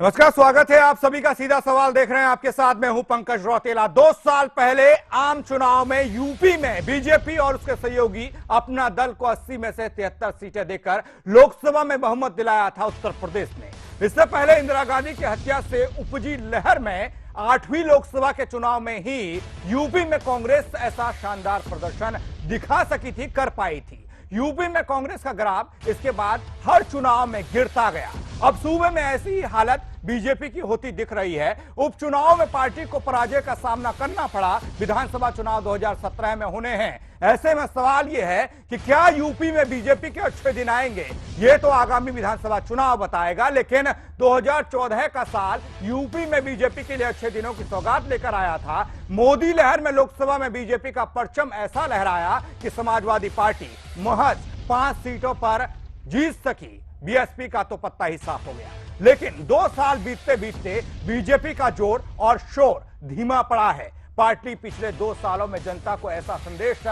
नमस्कार, स्वागत है आप सभी का। सीधा सवाल देख रहे हैं, आपके साथ मैं हूं पंकज रौतेला। 2 साल पहले आम चुनाव में यूपी में बीजेपी और उसके सहयोगी अपना दल को 80 में से 73 सीटें देकर लोकसभा में बहुमत दिलाया था उत्तर प्रदेश में। इससे पहले इंदिरा गांधी की हत्या से उपजी लहर में 8वीं लोकसभा के चुनाव में ही यूपी में कांग्रेस ऐसा शानदार प्रदर्शन दिखा सकी थी, कर पाई थी। यूपी में कांग्रेस का ग्राफ इसके बाद हर चुनाव में गिरता गया। अब सूबे में ऐसी ही हालत बीजेपी की होती दिख रही है। उपचुनाव में पार्टी को पराजय का सामना करना पड़ा। विधानसभा चुनाव 2017 में होने हैं। ऐसे में सवाल यह है कि क्या यूपी में बीजेपी के अच्छे दिन आएंगे? यह तो आगामी विधानसभा चुनाव बताएगा, लेकिन 2014 का साल यूपी में बीजेपी के लिए अच्छे दिनों की सौगात लेकर आया था। मोदी लहर में लोकसभा में बीजेपी का परचम ऐसा लहराया कि समाजवादी पार्टी महज 5 सीटों पर जीत सकी। बीएसपी का तो पत्ता ही साफ हो गया। लेकिन 2 साल बीतते बीतते बीजेपी का जोर और शोर धीमा पड़ा है। पार्टी पिछले 2 सालों में जनता को ऐसा संदेश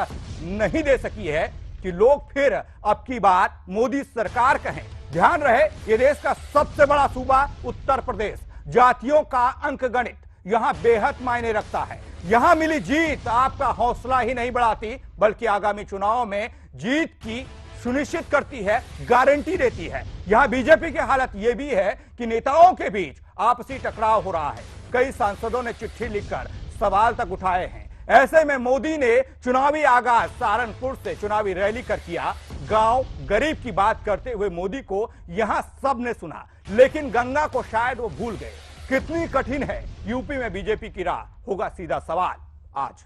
नहीं दे सकी है कि लोग फिर अब की बार मोदी सरकार कहें। ध्यान रहे, ये देश का सबसे बड़ा सूबा उत्तर प्रदेश। जातियों का अंकगणित यहां बेहद मायने रखता है। यहां मिली जीत आपका हौसला ही नहीं बढ़ाती, बल्कि आगामी चुनावों में जीत की सुनिश्चित करती है, गारंटी देती है। यहां बीजेपी की हालत यह भी है कि नेताओं के बीच आपसी टकराव हो रहा है। कई सांसदों ने चिट्ठी लिखकर सवाल तक उठाए हैं। ऐसे में मोदी ने चुनावी आगाज सहारनपुर से चुनावी रैली कर किया। गांव गरीब की बात करते हुए मोदी को यहां सबने सुना, लेकिन गंगा को शायद वो भूल गए। कितनी कठिन है यूपी में बीजेपी की राह, होगा सीधा सवाल आज।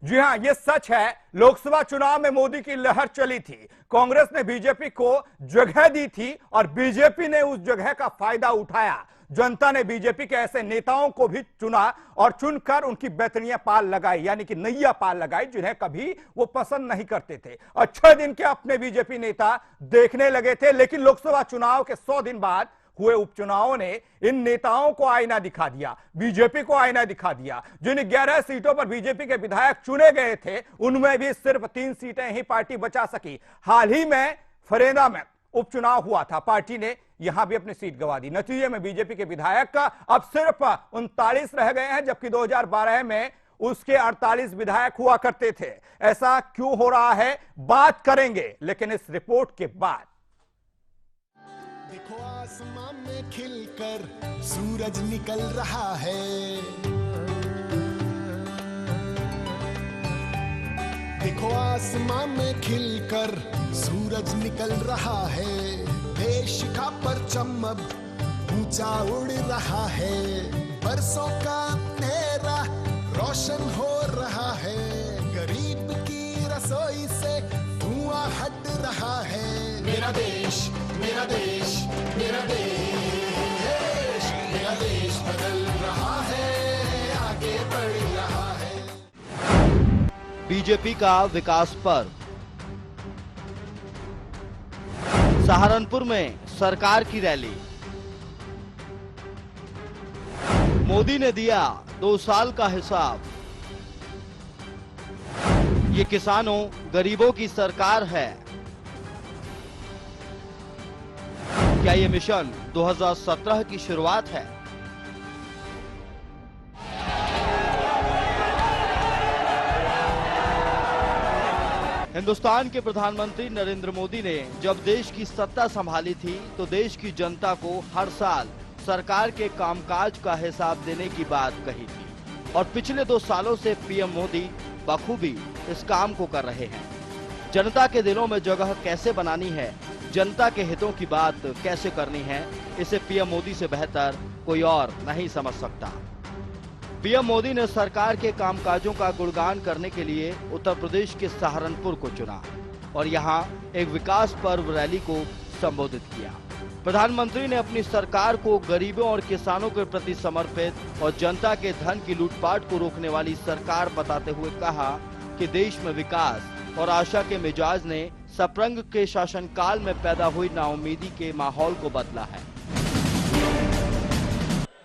जी हां, यह सच है। लोकसभा चुनाव में मोदी की लहर चली थी। कांग्रेस ने बीजेपी को जगह दी थी और बीजेपी ने उस जगह का फायदा उठाया। जनता ने बीजेपी के ऐसे नेताओं को भी चुना और चुनकर उनकी बैतनियां पाल लगाई, यानी कि नैया पाल लगाई, जिन्हें कभी वो पसंद नहीं करते थे। अच्छे दिन के अपने बीजेपी नेता देखने लगे थे, लेकिन लोकसभा चुनाव के 100 दिन बाद हुए उपचुनावों ने इन नेताओं को आईना दिखा दिया, बीजेपी को आईना दिखा दिया। जिन 11 सीटों पर बीजेपी के विधायक चुने गए थे, उनमें भी सिर्फ 3 सीटें ही पार्टी बचा सकी। हाल ही में फरेंदा में उपचुनाव हुआ था, पार्टी ने यहां भी अपनी सीट गंवा दी। नतीजे में बीजेपी के विधायक अब सिर्फ 39 रह गए हैं, जबकि 2012 में उसके 48 विधायक हुआ करते थे। ऐसा क्यों हो रहा है, बात करेंगे, लेकिन इस रिपोर्ट के बाद। देखो आसमान में खिलकर सूरज निकल रहा है। देखो आसमान में खिलकर सूरज निकल रहा है। देश का परचम अब ऊंचा उड़ रहा है। बरसों का अंधेरा रोशन हो रहा है। गरीब की रसोई से धुआं हट रहा है। मेरा देश, मेरा देश, मेरा देश, मेरा देश बदल रहा है, आगे बढ़ रहा है। बीजेपी का विकास पर्व। सहारनपुर में सरकार की रैली। मोदी ने दिया 2 साल का हिसाब। ये किसानों गरीबों की सरकार है। क्या ये मिशन 2017 की शुरुआत है? हिंदुस्तान के प्रधानमंत्री नरेंद्र मोदी ने जब देश की सत्ता संभाली थी, तो देश की जनता को हर साल सरकार के कामकाज का हिसाब देने की बात कही थी। और पिछले 2 सालों से पीएम मोदी बखूबी इस काम को कर रहे हैं। जनता के दिलों में जगह कैसे बनानी है, जनता के हितों की बात कैसे करनी है, इसे पीएम मोदी से बेहतर कोई और नहीं समझ सकता। पीएम मोदी ने सरकार के कामकाजों का गुणगान करने के लिए उत्तर प्रदेश के सहारनपुर को चुना और यहां एक विकास पर्व रैली को संबोधित किया। प्रधानमंत्री ने अपनी सरकार को गरीबों और किसानों के प्रति समर्पित और जनता के धन की लूटपाट को रोकने वाली सरकार बताते हुए कहा कि देश में विकास और आशा के मिजाज ने सपरंग के शासनकाल में पैदा हुई नाउमीदी के माहौल को बदला है।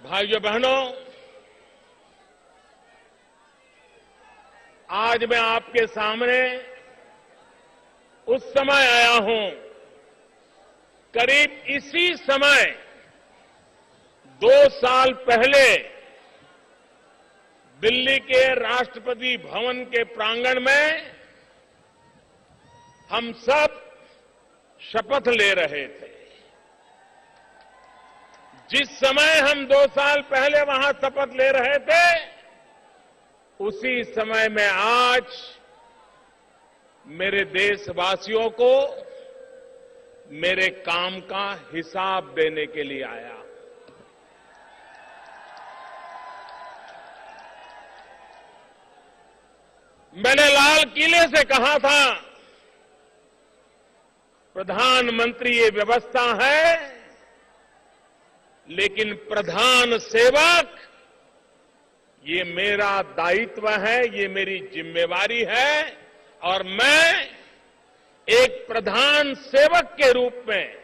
भाइयों बहनों, आज मैं आपके सामने उस समय आया हूं, करीब इसी समय 2 साल पहले दिल्ली के राष्ट्रपति भवन के प्रांगण में हम सब शपथ ले रहे थे। जिस समय हम 2 साल पहले वहां शपथ ले रहे थे, उसी समय में आज मेरे देशवासियों को मेरे काम का हिसाब देने के लिए आया। मैंने लाल किले से कहा था, प्रधानमंत्री ये व्यवस्था है, लेकिन प्रधान सेवक ये मेरा दायित्व है, ये मेरी जिम्मेवारी है, और मैं एक प्रधान सेवक के रूप में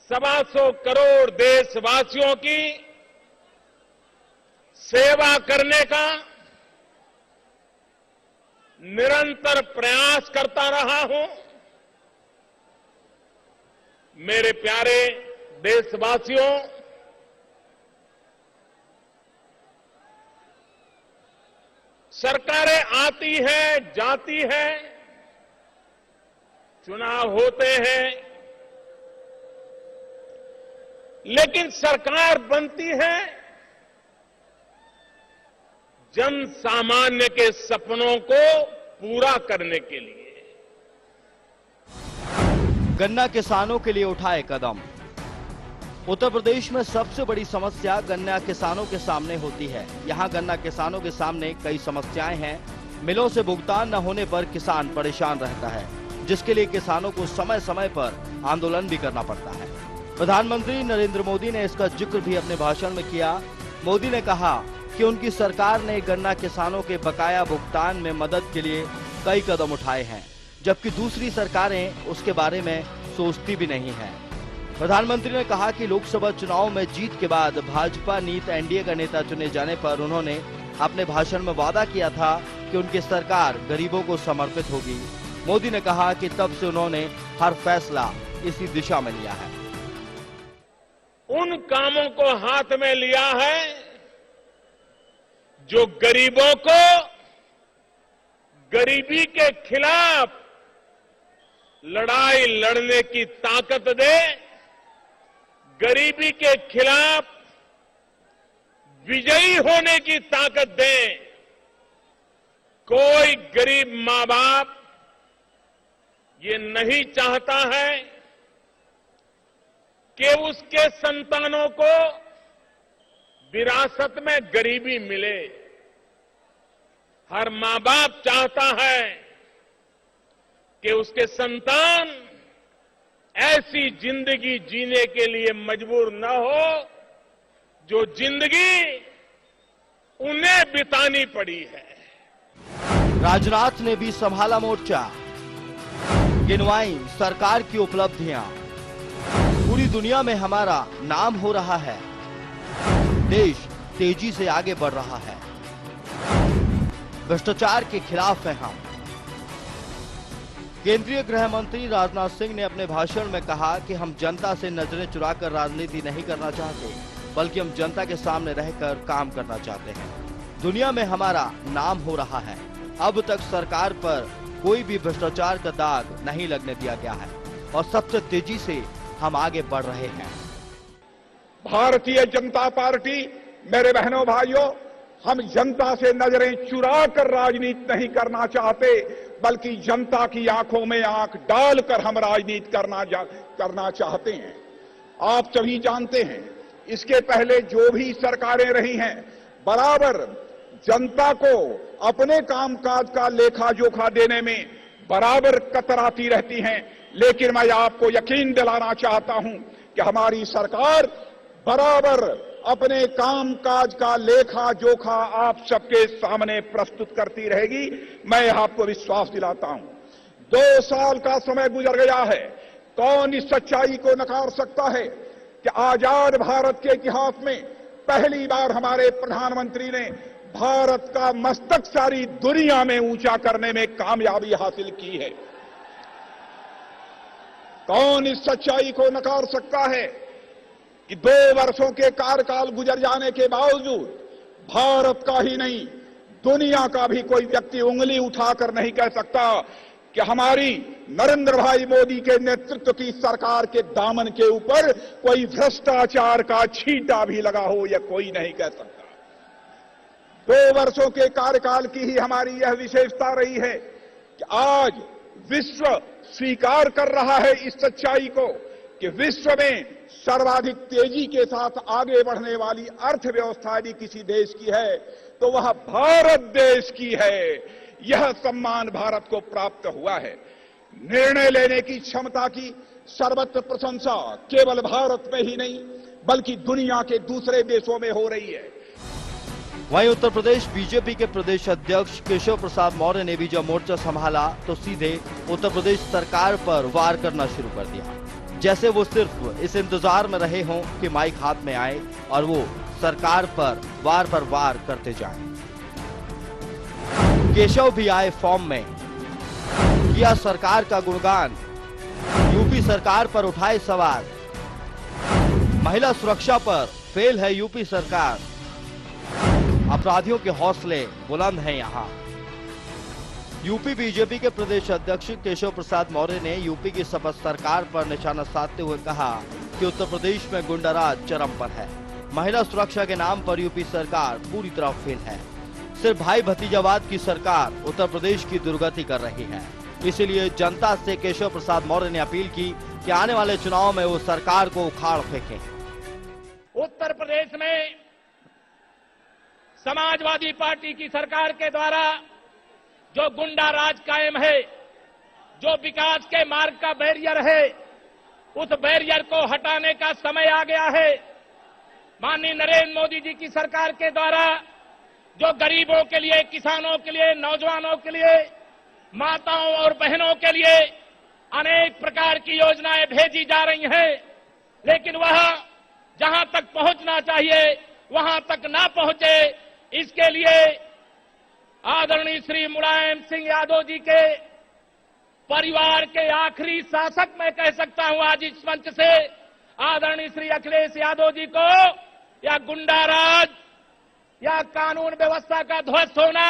125 करोड़ देशवासियों की सेवा करने का निरंतर प्रयास करता रहा हूं। मेरे प्यारे देशवासियों, सरकारें आती हैं, जाती हैं, चुनाव होते हैं, लेकिन सरकार बनती है जन सामान्य के सपनों को पूरा करने के लिए। गन्ना किसानों के लिए उठाए कदम। उत्तर प्रदेश में सबसे बड़ी समस्या गन्ना किसानों के सामने होती है। यहाँ गन्ना किसानों के सामने कई समस्याएं हैं। मिलों से भुगतान न होने पर किसान परेशान रहता है, जिसके लिए किसानों को समय समय पर आंदोलन भी करना पड़ता है। प्रधानमंत्री नरेंद्र मोदी ने इसका जिक्र भी अपने भाषण में किया। मोदी ने कहा कि उनकी सरकार ने गन्ना किसानों के बकाया भुगतान में मदद के लिए कई कदम उठाए हैं, जबकि दूसरी सरकारें उसके बारे में सोचती भी नहीं हैं। प्रधानमंत्री ने कहा कि लोकसभा चुनाव में जीत के बाद भाजपा नीत एनडीए का नेता चुने जाने पर उन्होंने अपने भाषण में वादा किया था कि उनकी सरकार गरीबों को समर्पित होगी। मोदी ने कहा कि तब से उन्होंने हर फैसला इसी दिशा में लिया है। उन कामों को हाथ में लिया है जो गरीबों को गरीबी के खिलाफ लड़ाई लड़ने की ताकत दे, गरीबी के खिलाफ विजयी होने की ताकत दे। कोई गरीब मां बाप ये नहीं चाहता है कि उसके संतानों को विरासत में गरीबी मिले। हर मां बाप चाहता है कि उसके संतान ऐसी जिंदगी जीने के लिए मजबूर न हो जो जिंदगी उन्हें बितानी पड़ी है। राजनाथ ने भी संभाला मोर्चा, गिनवाई सरकार की उपलब्धियां। पूरी दुनिया में हमारा नाम हो रहा है, देश तेजी से आगे बढ़ रहा है, भ्रष्टाचार के खिलाफ है हम। केंद्रीय गृह मंत्री राजनाथ सिंह ने अपने भाषण में कहा कि हम जनता से नजरें चुराकर राजनीति नहीं करना चाहते, बल्कि हम जनता के सामने रहकर काम करना चाहते हैं। दुनिया में हमारा नाम हो रहा है। अब तक सरकार पर कोई भी भ्रष्टाचार का दाग नहीं लगने दिया गया है और सबसे तेजी से हम आगे बढ़ रहे हैं। भारतीय जनता पार्टी, मेरे बहनों भाइयों, हम जनता से नजरें चुरा कर राजनीति नहीं करना चाहते, बल्कि जनता की आंखों में आंख डालकर हम राजनीति करना चाहते हैं। आप सभी जानते हैं, इसके पहले जो भी सरकारें रही हैं, बराबर जनता को अपने कामकाज का लेखा जोखा देने में बराबर कतराती रहती हैं। लेकिन मैं आपको यकीन दिलाना चाहता हूं कि हमारी सरकार बराबर अपने कामकाज का लेखा जोखा आप सबके सामने प्रस्तुत करती रहेगी। मैं आपको विश्वास दिलाता हूं। 2 साल का समय गुजर गया है। कौन इस सच्चाई को नकार सकता है कि आजाद भारत के इतिहास में पहली बार हमारे प्रधानमंत्री ने भारत का मस्तक सारी दुनिया में ऊंचा करने में कामयाबी हासिल की है। कौन इस सच्चाई को नकार सकता है कि 2 वर्षों के कार्यकाल गुजर जाने के बावजूद भारत का ही नहीं, दुनिया का भी कोई व्यक्ति उंगली उठाकर नहीं कह सकता कि हमारी नरेंद्र भाई मोदी के नेतृत्व की सरकार के दामन के ऊपर कोई भ्रष्टाचार का छींटा भी लगा हो, यह कोई नहीं कह सकता। 2 वर्षों के कार्यकाल की ही हमारी यह विशेषता रही है कि आज विश्व स्वीकार कर रहा है इस सच्चाई को कि विश्व में सर्वाधिक तेजी के साथ आगे बढ़ने वाली अर्थव्यवस्था यदि किसी देश की है तो वह भारत देश की है। यह सम्मान भारत को प्राप्त हुआ है। निर्णय लेने की क्षमता की सर्वत्र प्रशंसा केवल भारत में ही नहीं बल्कि दुनिया के दूसरे देशों में हो रही है। वहीं उत्तर प्रदेश बीजेपी के प्रदेश अध्यक्ष केशव प्रसाद मौर्य ने भी जब मोर्चा संभाला तो सीधे उत्तर प्रदेश सरकार पर वार करना शुरू कर दिया, जैसे वो सिर्फ इस इंतजार में रहे हों कि माइक हाथ में आए और वो सरकार पर वार करते जाएं। केशव भी आए फॉर्म में, किया सरकार का गुणगान, यूपी सरकार पर उठाए सवाल, महिला सुरक्षा पर फेल है यूपी सरकार, अपराधियों के हौसले बुलंद हैं यहाँ। यूपी बीजेपी के प्रदेश अध्यक्ष केशव प्रसाद मौर्य ने यूपी की शपथ सरकार पर निशाना साधते हुए कहा कि उत्तर प्रदेश में गुंडाराज चरम पर है, महिला सुरक्षा के नाम पर यूपी सरकार पूरी तरह फेल है, सिर्फ भाई भतीजावाद की सरकार उत्तर प्रदेश की दुर्गति कर रही है। इसलिए जनता से केशव प्रसाद मौर्य ने अपील की कि आने वाले चुनाव में वो सरकार को उखाड़ फेंकें। उत्तर प्रदेश में समाजवादी पार्टी की सरकार के द्वारा जो गुंडा राज कायम है, जो विकास के मार्ग का बैरियर है, उस बैरियर को हटाने का समय आ गया है। माननीय नरेंद्र मोदी जी की सरकार के द्वारा जो गरीबों के लिए, किसानों के लिए, नौजवानों के लिए, माताओं और बहनों के लिए अनेक प्रकार की योजनाएं भेजी जा रही हैं, लेकिन वह जहां तक पहुंचना चाहिए वहां तक ना पहुंचे, इसके लिए आदरणीय श्री मुलायम सिंह यादव जी के परिवार के आखिरी शासक मैं कह सकता हूं आज इस मंच से, आदरणीय श्री अखिलेश यादव जी को या गुंडाराज या कानून व्यवस्था का ध्वस्त होना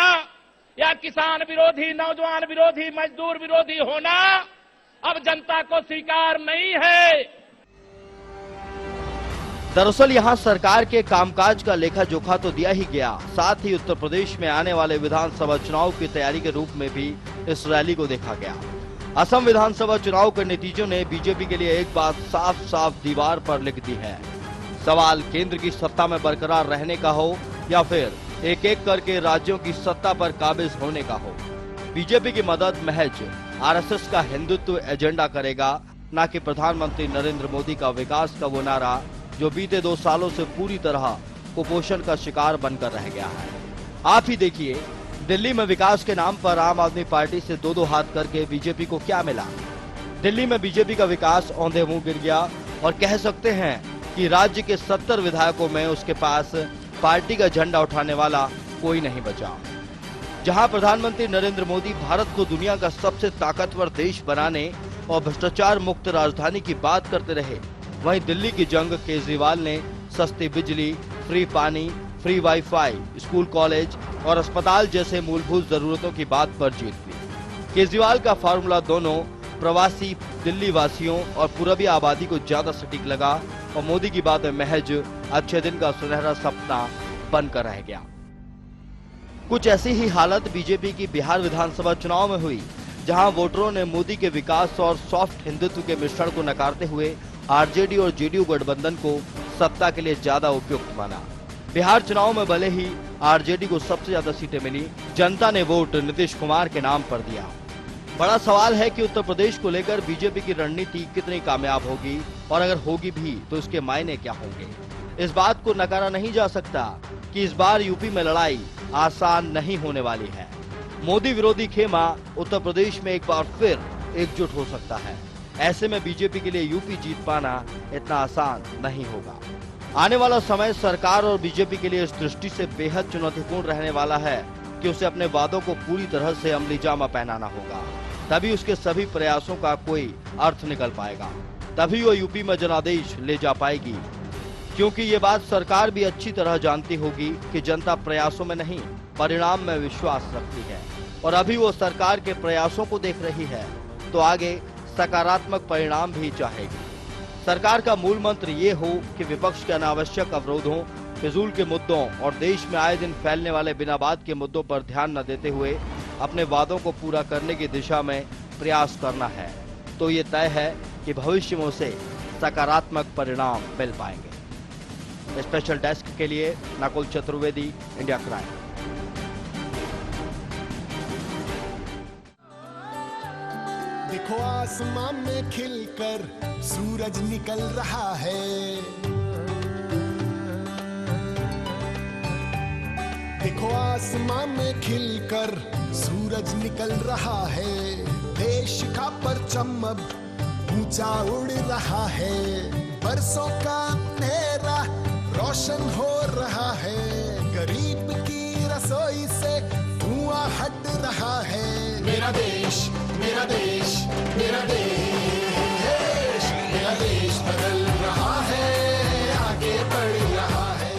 या किसान विरोधी, नौजवान विरोधी, मजदूर विरोधी होना अब जनता को स्वीकार नहीं है। दरअसल यहाँ सरकार के कामकाज का लेखा जोखा तो दिया ही गया, साथ ही उत्तर प्रदेश में आने वाले विधानसभा चुनाव की तैयारी के रूप में भी इस रैली को देखा गया। असम विधानसभा चुनाव के नतीजों ने बीजेपी के लिए एक बात साफ साफ दीवार पर लिख दी है। सवाल केंद्र की सत्ता में बरकरार रहने का हो या फिर एक एक करके राज्यों की सत्ता पर काबिज होने का हो। बीजेपी की मदद महज आरएसएस का हिंदुत्व एजेंडा करेगा, न कि प्रधानमंत्री नरेंद्र मोदी का विकास का वो नारा जो बीते 2 सालों से पूरी तरह कुपोषण का शिकार बनकर रह गया है। आप ही देखिए, दिल्ली में विकास के नाम पर आम आदमी पार्टी से 2-2 हाथ करके बीजेपी को क्या मिला। दिल्ली में बीजेपी का विकास औंधे मुंह गिर गया और कह सकते हैं कि राज्य के 70 विधायकों में उसके पास पार्टी का झंडा उठाने वाला कोई नहीं बचा। जहां प्रधानमंत्री नरेंद्र मोदी भारत को दुनिया का सबसे ताकतवर देश बनाने और भ्रष्टाचार मुक्त राजधानी की बात करते रहे, वहीं दिल्ली की जंग केजरीवाल ने सस्ती बिजली, फ्री पानी, फ्री वाईफाई, स्कूल, कॉलेज और अस्पताल जैसे मूलभूत जरूरतों की बात पर जीत ली। केजरीवाल का फार्मूला दोनों प्रवासी दिल्ली वासियों और पूर्वी आबादी को ज्यादा सटीक लगा और मोदी की बात में महज अच्छे दिन का सुनहरा सपना बनकर रह गया। कुछ ऐसी ही हालत बीजेपी की बिहार विधानसभा चुनाव में हुई, जहां वोटरों ने मोदी के विकास और सॉफ्ट हिंदुत्व के मिश्रण को नकारते हुए आरजेडी और जेडीयू गठबंधन को सत्ता के लिए ज्यादा उपयुक्त माना। बिहार चुनाव में भले ही आरजेडी को सबसे ज्यादा सीटें मिली, जनता ने वोट नीतीश कुमार के नाम पर दिया। बड़ा सवाल है कि उत्तर प्रदेश को लेकर बीजेपी की रणनीति कितनी कामयाब होगी और अगर होगी भी तो इसके मायने क्या होंगे। इस बात को नकारा नहीं जा सकता कि इस बार यूपी में लड़ाई आसान नहीं होने वाली है। मोदी विरोधी खेमा उत्तर प्रदेश में एक बार फिर एकजुट हो सकता है। ऐसे में बीजेपी के लिए यूपी जीत पाना इतना आसान नहीं होगा। आने वाला समय सरकार और बीजेपी के लिए इस दृष्टि से बेहद चुनौतीपूर्ण रहने वाला है कि उसे अपने वादों को पूरी तरह से अमली जामा पहनाना होगा। तभी उसके सभी प्रयासों का कोई अर्थ निकल पाएगा, तभी वो यूपी में जनादेश ले जा पाएगी। क्योंकि ये बात सरकार भी अच्छी तरह जानती होगी कि जनता प्रयासों में नहीं, परिणाम में विश्वास रखती है, और अभी वो सरकार के प्रयासों को देख रही है, तो आगे सकारात्मक परिणाम भी चाहेगी। सरकार का मूल मंत्र ये हो कि विपक्ष के अनावश्यक अवरोधों, फिजूल के मुद्दों और देश में आए दिन फैलने वाले बिना बात के मुद्दों पर ध्यान न देते हुए अपने वादों को पूरा करने की दिशा में प्रयास करना है। तो ये तय है कि भविष्य में उसे सकारात्मक परिणाम मिल पाएंगे। स्पेशल डेस्क के लिए नकुल चतुर्वेदी, इंडिया क्राइम। देखो आसमां में खिलकर सूरज निकल रहा है। देखो आसमां में खिलकर सूरज निकल रहा है। देश का परचम अब ऊंचा उड़ रहा है। बरसों का अंधेरा रोशन हो रहा है। गरीब की रसोई से धुआं हट रहा है। मेरा देश, मेरा देश, मेरा देश, मेरा देश बदल रहा है, आगे बढ़ रहा है।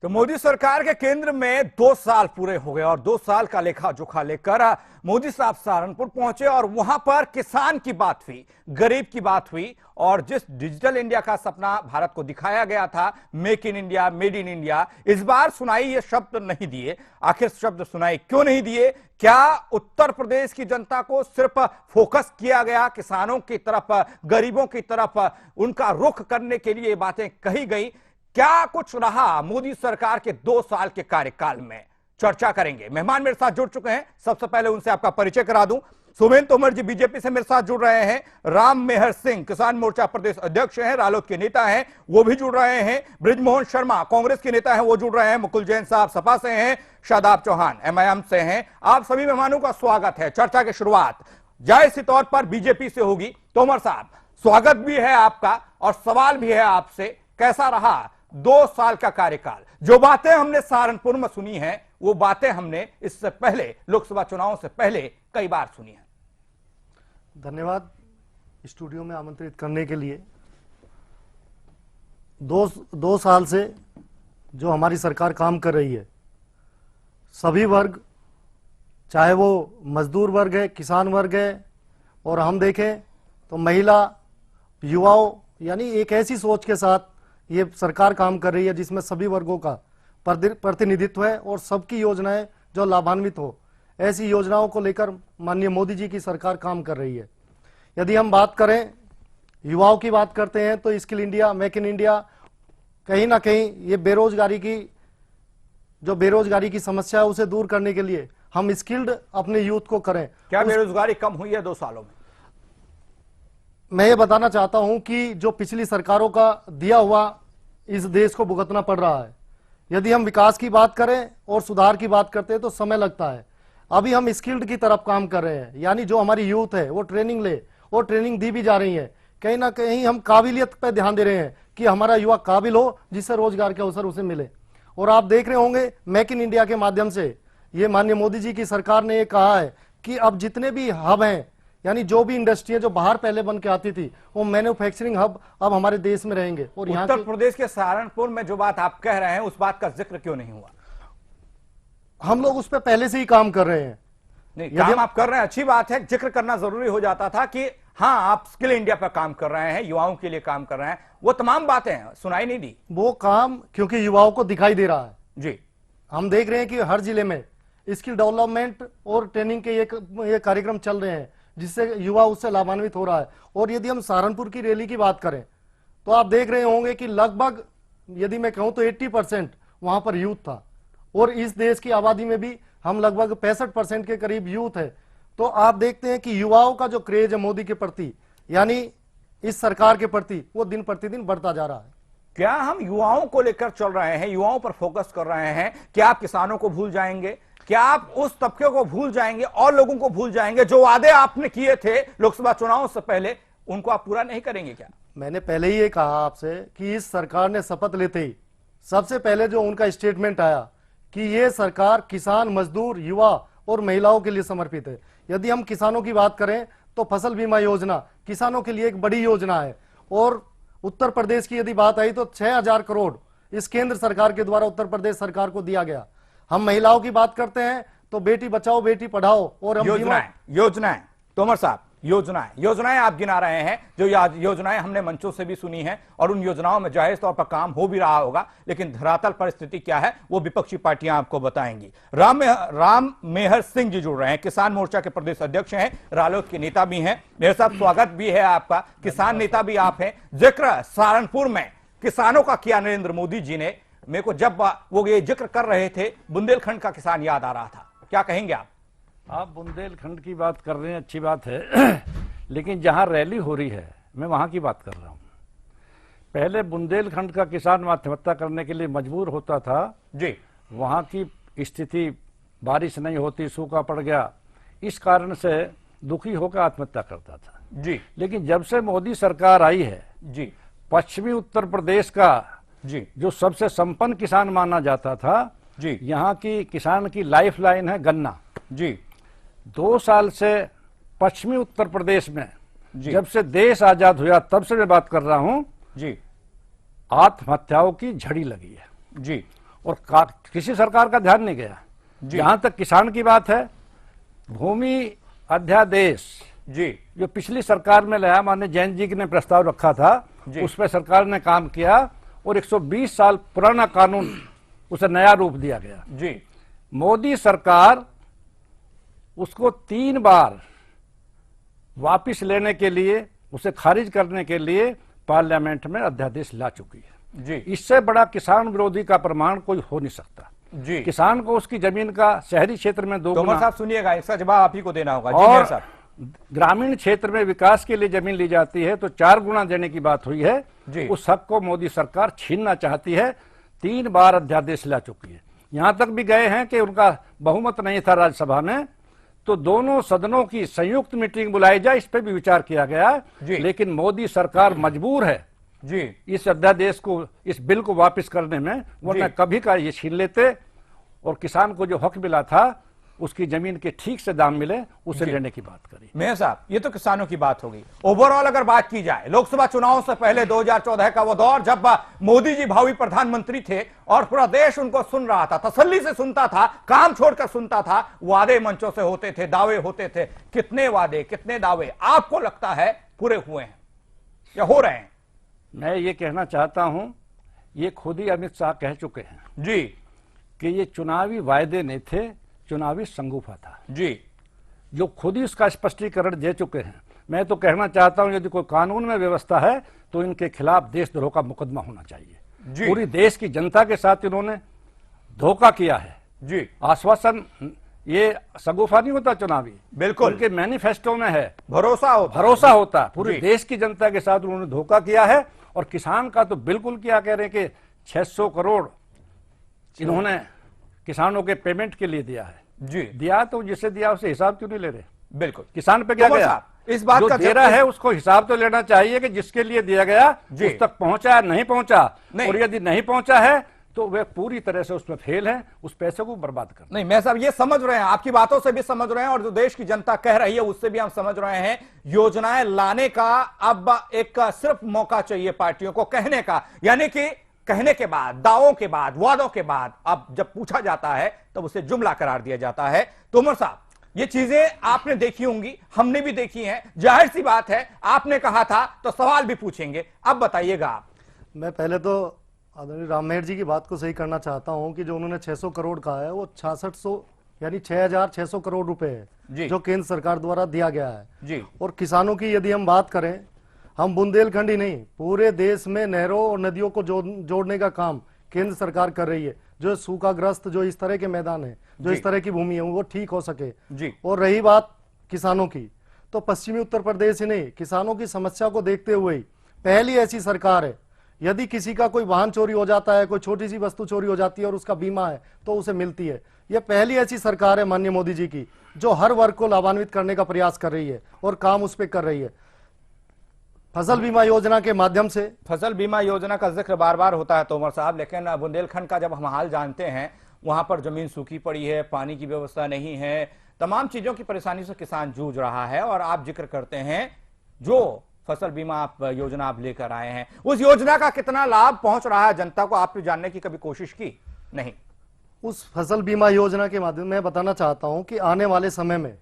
तो मोदी सरकार के केंद्र में 2 साल पूरे हो गए और 2 साल का लेखा जोखा लेकर मोदी साहब सहारनपुर पहुंचे और वहां पर किसान की बात हुई, गरीब की बात हुई और जिस डिजिटल इंडिया का सपना भारत को दिखाया गया था, make in India, made in India, इस बार सुनाई ये शब्द नहीं दिए। आखिर शब्द सुनाई क्यों नहीं दिए? क्या उत्तर प्रदेश की जनता को सिर्फ फोकस किया गया, किसानों की तरफ, गरीबों की तरफ उनका रुख करने के लिए बातें कही गई? क्या कुछ रहा मोदी सरकार के 2 साल के कार्यकाल में? चर्चा करेंगे। मेहमान मेरे साथ जुड़ चुके हैं, सबसे पहले उनसे आपका परिचय करा दूं। सुमेन तोमर जी बीजेपी से मेरे साथ जुड़ रहे हैं। राम मेहर सिंह किसान मोर्चा प्रदेश अध्यक्ष हैं, रालोद के नेता हैं, वो भी जुड़ रहे हैं। ब्रिजमोहन शर्मा कांग्रेस के नेता हैं, वो जुड़ रहे हैं। मुकुल जैन साहब सपा से हैं। शादाब चौहान एमआईएम से हैं। आप सभी मेहमानों का स्वागत है। चर्चा की शुरुआत जायज सी तौर पर बीजेपी से होगी। तोमर साहब, स्वागत भी है आपका और सवाल भी है आपसे, कैसा रहा 2 साल का कार्यकाल? जो बातें हमने सहारनपुर में सुनी हैं, वो बातें हमने इससे पहले लोकसभा चुनावों से पहले कई बार सुनी हैं। धन्यवाद स्टूडियो में आमंत्रित करने के लिए। 2 साल से जो हमारी सरकार काम कर रही है, सभी वर्ग, चाहे वो मजदूर वर्ग है, किसान वर्ग है, और हम देखें तो महिला, युवाओं, यानी एक ऐसी सोच के साथ ये सरकार काम कर रही है जिसमें सभी वर्गों का प्रतिनिधित्व है और सबकी योजनाएं जो लाभान्वित हो, ऐसी योजनाओं को लेकर माननीय मोदी जी की सरकार काम कर रही है। यदि हम बात करें, युवाओं की बात करते हैं, तो skill India, make in India, कहीं ना कहीं ये बेरोजगारी की समस्या है, उसे दूर करने के लिए हम स्किल्ड अपने यूथ को करें। क्या बेरोजगारी कम हुई है 2 सालों में? मैं ये बताना चाहता हूं कि जो पिछली सरकारों का दिया हुआ इस देश को भुगतना पड़ रहा है। यदि हम विकास की बात करें और सुधार की बात करते हैं तो समय लगता है। अभी हम स्किल्ड की तरफ काम कर रहे हैं, यानी जो हमारी यूथ है वो ट्रेनिंग ले, वो ट्रेनिंग दी भी जा रही है। कहीं ना कहीं हम काबिलियत पर ध्यान दे रहे हैं कि हमारा युवा काबिल हो जिससे रोजगार के अवसर उसे मिले। और आप देख रहे होंगे मेक इन इंडिया के माध्यम से ये माननीय मोदी जी की सरकार ने ये कहा है कि अब जितने भी हब हैं, यानी जो भी इंडस्ट्री है जो बाहर पहले बन के आती थी, वो मैन्युफैक्चरिंग हब अब हमारे देश में रहेंगे। और यहाँ उत्तर प्रदेश के सहारनपुर में जो बात आप कह रहे हैं, उस बात का जिक्र क्यों नहीं हुआ? हम लोग उस पर पहले से ही काम कर रहे हैं। नहीं, काम आप कर रहे हैं, अच्छी बात है। जिक्र करना जरूरी हो जाता था कि हाँ, आप स्किल इंडिया पर काम कर रहे हैं, युवाओं के लिए काम कर रहे हैं, वो तमाम बातें सुनाई नहीं दी। वो काम क्योंकि युवाओं को दिखाई दे रहा है जी। हम देख रहे हैं कि हर जिले में स्किल डेवलपमेंट और ट्रेनिंग के ये कार्यक्रम चल रहे हैं जिससे युवा उससे लाभान्वित हो रहा है। और यदि हम सहारनपुर की रैली की बात करें तो आप देख रहे होंगे कि लगभग, यदि मैं कहूं तो 80% वहां पर यूथ था, और इस देश की आबादी में भी हम लगभग 65% के करीब यूथ है। तो आप देखते हैं कि युवाओं का जो क्रेज है मोदी के प्रति, यानी इस सरकार के प्रति, वो दिन प्रतिदिन बढ़ता जा रहा है। क्या हम युवाओं को लेकर चल रहे हैं, युवाओं पर फोकस कर रहे हैं? क्या आप किसानों को भूल जाएंगे? क्या आप उस तबके को भूल जाएंगे और लोगों को भूल जाएंगे जो वादे आपने किए थे लोकसभा चुनाव से पहले, उनको आप पूरा नहीं करेंगे क्या? मैंने पहले ही ये कहा आपसे कि इस सरकार ने शपथ लेते ही सबसे पहले जो उनका स्टेटमेंट आया कि ये सरकार किसान, मजदूर, युवा और महिलाओं के लिए समर्पित है। यदि हम किसानों की बात करें तो फसल बीमा योजना किसानों के लिए एक बड़ी योजना है। और उत्तर प्रदेश की यदि बात आई तो 6,000 करोड़ इस केंद्र सरकार के द्वारा उत्तर प्रदेश सरकार को दिया गया। हम महिलाओं की बात करते हैं तो बेटी बचाओ बेटी पढ़ाओ और हम योजनाएं तोमर साहब, योजनाएं आप गिना रहे हैं, जो योजनाएं हमने मंचों से भी सुनी हैं और उन योजनाओं में जायज तौर पर काम हो भी रहा होगा, लेकिन धरातल पर स्थिति क्या है वो विपक्षी पार्टियां आपको बताएंगी। राम मेहर सिंह जी जुड़ रहे हैं, किसान मोर्चा के प्रदेश अध्यक्ष हैं, रालोद के नेता भी हैं। मेरे साथ स्वागत भी है आपका, किसान नेता भी आप हैं। जिक्र सहारनपुर में किसानों का किया नरेंद्र मोदी जी ने, मेरे को जब वो ये जिक्र कर रहे थे बुंदेलखंड का किसान याद आ रहा था, क्या कहेंगे आप बुंदेलखंड की बात कर रहे हैं, अच्छी बात है, लेकिन जहां रैली हो रही है मैं वहां की बात कर रहा हूं। पहले बुंदेलखंड का किसान आत्महत्या करने के लिए मजबूर होता था जी, वहां की स्थिति बारिश नहीं होती, सूखा पड़ गया, इस कारण से दुखी होकर आत्महत्या करता था जी। लेकिन जब से मोदी सरकार आई है जी, पश्चिमी उत्तर प्रदेश का जी, जो सबसे संपन्न किसान माना जाता था जी, यहाँ की किसान की लाइफ लाइन है गन्ना जी, 2 साल से पश्चिमी उत्तर प्रदेश में जी, जब से देश आजाद हुआ तब से मैं बात कर रहा हूं जी, आत्महत्याओं की झड़ी लगी है जी, और किसी सरकार का ध्यान नहीं गया। जी। जहां तक किसान की बात है, भूमि अध्यादेश जी, जो पिछली सरकार में लाया, माननीय जैन जी ने प्रस्ताव रखा था, उस पर सरकार ने काम किया और 120 साल पुराना कानून उसे नया रूप दिया गया। जी, मोदी सरकार उसको 3 बार वापिस लेने के लिए, उसे खारिज करने के लिए पार्लियामेंट में अध्यादेश ला चुकी है। जी, इससे बड़ा किसान विरोधी का प्रमाण कोई हो नहीं सकता। जी। किसान को उसकी जमीन का शहरी क्षेत्र में 2 तोमर गुना साहब सुनिएगा, इसका जवाब आप ही को देना होगा। जी मेहर और साहब। ग्रामीण क्षेत्र में विकास के लिए जमीन ली जाती है तो 4 गुना देने की बात हुई है जी। उस हक को मोदी सरकार छीनना चाहती है। 3 बार अध्यादेश ला चुकी है, यहां तक भी गए हैं कि उनका बहुमत नहीं था राज्यसभा में, तो दोनों सदनों की संयुक्त मीटिंग बुलाई जाए, इस पर भी विचार किया गया जी। लेकिन मोदी सरकार मजबूर है जी, इस अध्यादेश को, इस बिल को वापस करने में, वरना कभी का ये छीन लेते और किसान को जो हक मिला था उसकी जमीन के ठीक से दाम मिले उसे लेने की बात करी। मेहर साहब, ये तो किसानों की बात होगी। ओवरऑल अगर बात की जाए लोकसभा चुनाव से पहले 2014 का वो दौर जब मोदी जी भावी प्रधानमंत्री थे और पूरा देश उनको सुन रहा था, तसल्ली से सुनता था, काम छोड़कर सुनता था, वादे मंचों से होते थे, दावे होते थे। कितने वादे, कितने दावे आपको लगता है पूरे हुए हैं या हो रहे हैं? मैं ये कहना चाहता हूं, ये खुद ही अमित शाह कह चुके हैं जी कि ये चुनावी वायदे नहीं थे, चुनावी संगूफा था जी, जो खुद ही उसका स्पष्टीकरण दे चुके हैं। मैं तो कहना चाहता हूं यदि कोई कानून में व्यवस्था है तो इनके खिलाफ देशद्रोह का मुकदमा होना चाहिए जी। पूरी देश की जनता के साथ इन्होंने धोखा किया है जी, आश्वासन, ये संगूफा नहीं होता चुनावी, बिल्कुल। उनके मैनिफेस्टो में है, भरोसा होता पूरे जी। देश की जनता के साथ उन्होंने धोखा किया है। और किसान का तो बिल्कुल क्या कह रहे हैं कि 600 करोड़ इन्होंने किसानों के पेमेंट के लिए दिया है जी, दिया, तो जिसे दिया उसे हिसाब क्यों नहीं ले रहे? बिल्कुल। किसान पे क्या तोमर गया? साहब, इस बात जो का दे रहा है उसको हिसाब तो लेना चाहिए कि जिसके लिए दिया गया जी। उस तक पहुंचा नहीं पहुंचा, नहीं। और यदि नहीं पहुंचा है तो वे पूरी तरह से उसमें फेल है, उस पैसे को बर्बाद कर। नहीं, मैं साहब ये समझ रहे हैं, आपकी बातों से भी समझ रहे हैं और जो देश की जनता कह रही है उससे भी हम समझ रहे हैं। योजनाएं लाने का अब एक सिर्फ मौका चाहिए पार्टियों को कहने का, यानी कि कहने के बाद, दावों के बाद, वादों के बाद अब जब पूछा जाता है तब उसे जुमला करार दिया जाता है। तोमर साहब, ये चीजें आपने देखी होंगी, हमने भी देखी हैं, जाहिर सी बात है आपने कहा था तो सवाल भी पूछेंगे। अब बताइएगा आप। मैं पहले तो आदरणीय राम मेहर जी की बात को सही करना चाहता हूं कि जो उन्होंने 600 करोड़ कहा है वो 6600 यानी 6600 करोड़ रुपए जी। है जो केंद्र सरकार द्वारा दिया गया है जी। और किसानों की यदि हम बात करें, हम बुंदेलखंड ही नहीं पूरे देश में नहरों और नदियों को जोड़ने का काम केंद्र सरकार कर रही है। जो सूखाग्रस्त, जो इस तरह के मैदान है, जो इस तरह की भूमि है, वो ठीक हो सके जी। और रही बात किसानों की, तो पश्चिमी उत्तर प्रदेश ही नहीं, किसानों की समस्या को देखते हुए पहली ऐसी सरकार है, यदि किसी का कोई वाहन चोरी हो जाता है, कोई छोटी सी वस्तु चोरी हो जाती है और उसका बीमा है तो उसे मिलती है। यह पहली ऐसी सरकार है माननीय मोदी जी की जो हर वर्ग को लाभान्वित करने का प्रयास कर रही है और काम उस पर कर रही है। फसल बीमा योजना के माध्यम से, फसल बीमा योजना का जिक्र बार बार होता है तोमर साहब, लेकिन बुंदेलखंड का जब हम हाल जानते हैं, वहां पर जमीन सूखी पड़ी है, पानी की व्यवस्था नहीं है, तमाम चीजों की परेशानी से किसान जूझ रहा है और आप जिक्र करते हैं जो फसल बीमा योजना आप लेकर आए हैं, उस योजना का कितना लाभ पहुंच रहा है जनता को, आपने जानने की कभी कोशिश की? नहीं। उस फसल बीमा योजना के माध्यम में बताना चाहता हूं कि आने वाले समय में,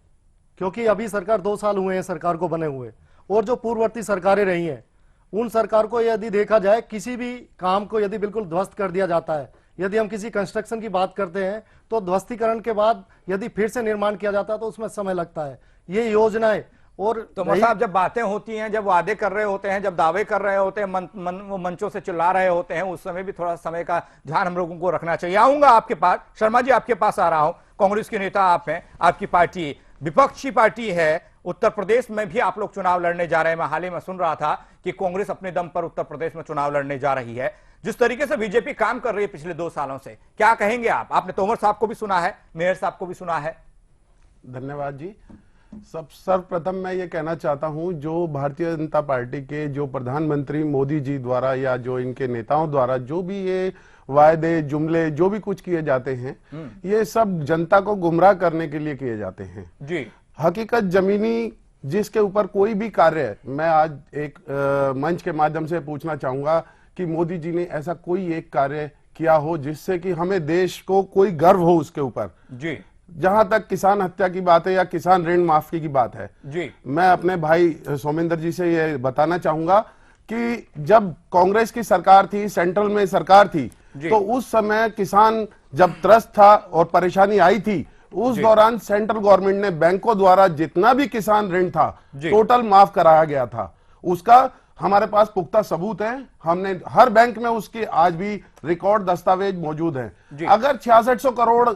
क्योंकि अभी सरकार 2 साल हुए हैं सरकार को बने हुए, और जो पूर्ववर्ती सरकारें रही हैं उन सरकार को यदि देखा जाए, किसी भी काम को यदि बिल्कुल ध्वस्त कर दिया जाता है, यदि हम किसी कंस्ट्रक्शन की बात करते हैं तो ध्वस्तीकरण के बाद यदि फिर से निर्माण किया जाता है तो उसमें समय लगता है। ये योजनाएं और तो साहब, जब बातें होती हैं, जब वादे कर रहे होते हैं, जब दावे कर रहे होते हैं, वो मंचों से चिल्ला रहे होते हैं, उस समय भी थोड़ा समय का ध्यान हम लोगों को रखना चाहिए। आऊंगा आपके पास, शर्मा जी आपके पास आ रहा हूं। कांग्रेस के नेता आप हैं, आपकी पार्टी विपक्षी पार्टी है, उत्तर प्रदेश में भी आप लोग चुनाव लड़ने जा रहे हैं। मैं हाल ही में सुन रहा था कि कांग्रेस अपने दम पर उत्तर प्रदेश में चुनाव लड़ने जा रही है। जिस तरीके से बीजेपी काम कर रही है पिछले 2 सालों से, क्या कहेंगे आप? आपने तोमर साहब को भी सुना है, मेयर साहब को भी सुना है। धन्यवाद जी। सर्वप्रथम मैं ये कहना चाहता हूं, जो भारतीय जनता पार्टी के जो प्रधानमंत्री मोदी जी द्वारा या जो इनके नेताओं द्वारा जो भी ये वायदे जुमले जो भी कुछ किए जाते हैं, ये सब जनता को गुमराह करने के लिए किए जाते हैं जी। हकीकत जमीनी जिसके ऊपर कोई भी कार्य, मैं आज एक मंच के माध्यम से पूछना चाहूंगा कि मोदी जी ने ऐसा कोई एक कार्य किया हो जिससे कि हमें देश को कोई गर्व हो उसके ऊपर जी। जहां तक किसान हत्या की बात है या किसान ऋण माफी की बात है जी, मैं अपने भाई सोमेंद्र जी से ये बताना चाहूंगा कि जब कांग्रेस की सरकार थी, सेंट्रल में सरकार थी, तो उस समय किसान जब त्रस्त था और परेशानी आई थी, उस दौरान सेंट्रल गवर्नमेंट ने बैंकों द्वारा जितना भी किसान ऋण था टोटल माफ कराया गया था। उसका हमारे पास पुख्ता सबूत है, हमने हर बैंक में उसकी आज भी रिकॉर्ड दस्तावेज मौजूद हैं। अगर 6600 करोड़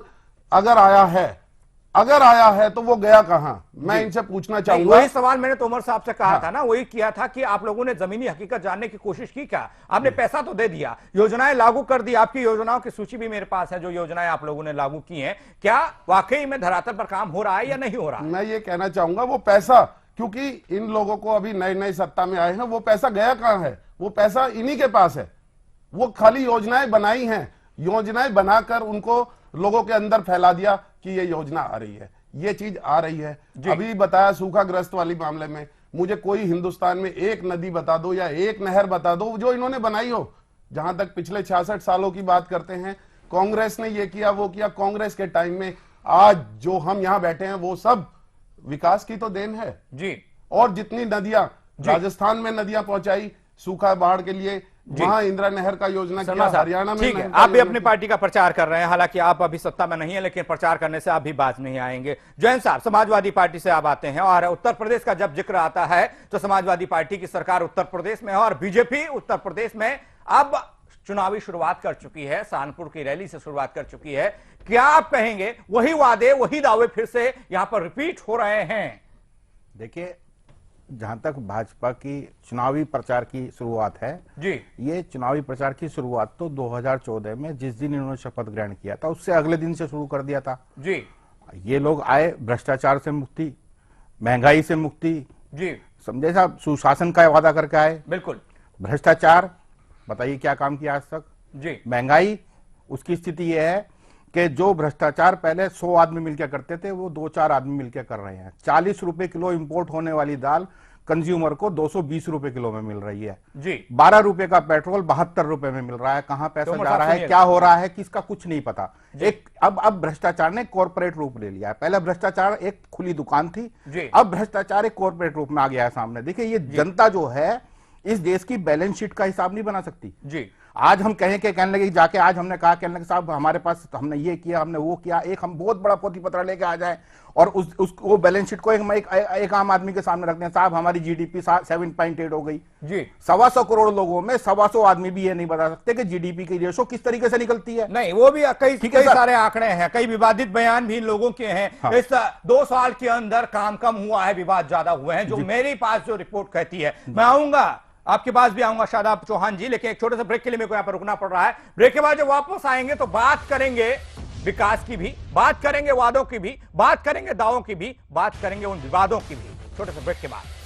अगर आया है तो वो गया कहां? मैं इनसे पूछना चाहूंगा। वही सवाल मैंने तोमर साहब से कहा था ना, वही किया था कि आप लोगों ने जमीनी हकीकत जानने की कोशिश की क्या? आपने पैसा तो दे दिया, योजनाएं लागू कर दी, आपकी योजनाओं की सूची भी मेरे पास है, जो योजनाएं आप लोगों ने लागू की हैं। क्या वाकई में धरातल पर काम हो रहा है या नहीं हो रहा? मैं ये कहना चाहूंगा, वो पैसा, क्योंकि इन लोगों को अभी नए नए सत्ता में आए हैं, वो पैसा गया कहां है? वो पैसा इन्हीं के पास है। वो खाली योजनाएं बनाई हैं, योजनाएं बनाकर उनको लोगों के अंदर फैला दिया कि ये योजना आ रही है, ये चीज आ रही है। अभी बताया सूखाग्रस्त वाली मामले में, मुझे कोई हिंदुस्तान में एक नदी बता दो या एक नहर बता दो जो इन्होंने बनाई हो। जहां तक पिछले 66 सालों की बात करते हैं, कांग्रेस ने ये किया वो किया। कांग्रेस के टाइम में आज जो हम यहां बैठे हैं वो सब विकास की तो देन है जी। और जितनी नदियां राजस्थान में नदियां पहुंचाई सूखा बाढ़ के लिए, वहां इंदिरा नहर का योजना किया, हरियाणा में। ठीक है, आप भी अपनी पार्टी का प्रचार कर रहे हैं, हालांकि आप अभी सत्ता में नहीं है, लेकिन प्रचार करने से आप भी बाज नहीं आएंगे। जैन साहब, समाजवादी पार्टी से आप आते हैं और उत्तर प्रदेश का जब जिक्र आता है तो समाजवादी पार्टी की सरकार उत्तर प्रदेश में है और बीजेपी उत्तर प्रदेश में अब चुनावी शुरुआत कर चुकी है, सहारनपुर की रैली से शुरुआत कर चुकी है। क्या आप कहेंगे वही वादे वही दावे फिर से यहां पर रिपीट हो रहे हैं? देखिए, जहां तक भाजपा की चुनावी प्रचार की शुरुआत है जी, ये चुनावी प्रचार की शुरुआत तो 2014 में जिस दिन इन्होंने शपथ ग्रहण किया था उससे अगले दिन से शुरू कर दिया था जी। ये लोग आए भ्रष्टाचार से मुक्ति, महंगाई से मुक्ति जी, समझे साहब, सुशासन का वादा करके आए। बिल्कुल। भ्रष्टाचार बताइए क्या काम किया आज तक जी। महंगाई, उसकी स्थिति यह है कि जो भ्रष्टाचार पहले 100 आदमी मिलकर करते थे वो 2-4 आदमी मिलकर कर रहे हैं। 40 रुपए किलो इंपोर्ट होने वाली दाल कंज्यूमर को 220 रुपए किलो में मिल रही है जी। 12 रुपए का पेट्रोल 72 रुपए में मिल रहा है। कहां पैसा जा रहा है, क्या हो रहा है, किसका कुछ नहीं पता। एक अब भ्रष्टाचार ने कॉर्पोरेट रूप ले लिया है। पहले भ्रष्टाचार एक खुली दुकान थी, अब भ्रष्टाचार एक कॉर्पोरेट रूप में आ गया है सामने। देखिए, ये जनता जो है इस देश की बैलेंस शीट का हिसाब नहीं बना सकती जी। आज हम कहें कि कहने लगे जाके, आज हमने कहा कहने लगे साहब हमारे पास हमने ये किया, हमने वो किया, एक हम बहुत बड़ा पोथी पत्र लेके आ जाए और वो बैलेंस शीट को एक आम आदमी के सामने रखते हैं, साहब हमारी जीडीपी 7.8 हो गई जी। 125 करोड़ लोगों में 125 आदमी भी ये नहीं बता सकते कि जीडीपी की रेशो किस तरीके से निकलती है। नहीं, वो भी कई सारे आंकड़े हैं, कई विवादित बयान भी लोगों के हैं। हाँ। इस 2 साल के अंदर काम कम हुआ है, विवाद ज्यादा हुए हैं, जो मेरे पास जो रिपोर्ट कहती है। मैं आऊंगा आपके पास भी आऊंगा शादाब चौहान जी, लेकिन एक छोटे से ब्रेक के लिए मेरे को यहां पर रुकना पड़ रहा है। ब्रेक के बाद जब वापस आएंगे तो बात करेंगे विकास की भी, बात करेंगे वादों की भी, बात करेंगे दावों की भी, बात करेंगे उन विवादों की भी। छोटे से ब्रेक के बाद